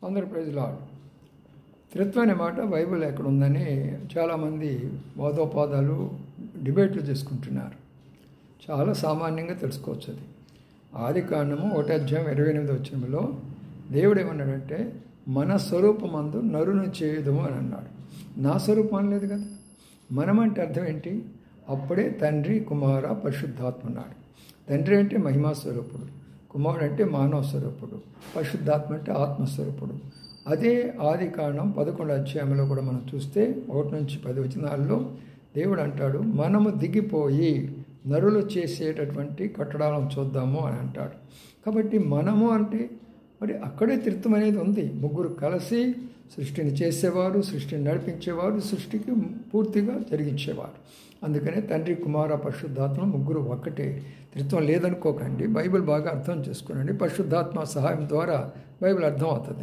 అందరూ praise lord. త్రిత్వం అనే మాట బైబిల్ ఎక్కడ ఉందని చాలామంది వాదోపాదాలు డిబేట్లు చేసుకుంటున్నారు. చాలా సామాన్యంగా తెలుసుకోవచ్చు. అది ఆదికాండము 1:28 దేవుడు ఏమన్నాడంటే, మన స్వరూపమందు నరుని చేయుదుము అని అన్నాడు. నా స్వరూపం అనలేదు కదా. మనమంటే అర్థం ఏంటి? అప్పుడే తండ్రి, కుమార, పరిశుద్ధాత్మ అన్నాడు. తండ్రి అంటే మహిమా స్వరూపుడు, కుమారుడు అంటే మానవ స్వరూపుడు, పరిశుద్ధాత్మ అంటే ఆత్మస్వరూపుడు. అదే ఆదికాండం 11 కూడా మనం చూస్తే 1-10 దేవుడు అంటాడు, మనము దిగిపోయి నరులు చేసేటటువంటి కట్టడాలను చూద్దాము అని అంటాడు. కాబట్టి మనము అంటే మరి అక్కడే త్రిత్వం అనేది ఉంది. ముగ్గురు కలిసి సృష్టిని చేసేవారు, సృష్టిని నడిపించేవారు, సృష్టికి పూర్తిగా జరిగించేవారు. అందుకనే తండ్రి, కుమార, పరిశుద్ధాత్మ ముగ్గురు ఒక్కటే. త్రిత్వం లేదనుకోకండి. బైబిల్ బాగా అర్థం చేసుకోనండి. పరిశుద్ధాత్మ సహాయం ద్వారా బైబిల్ అర్థం అవుతుంది.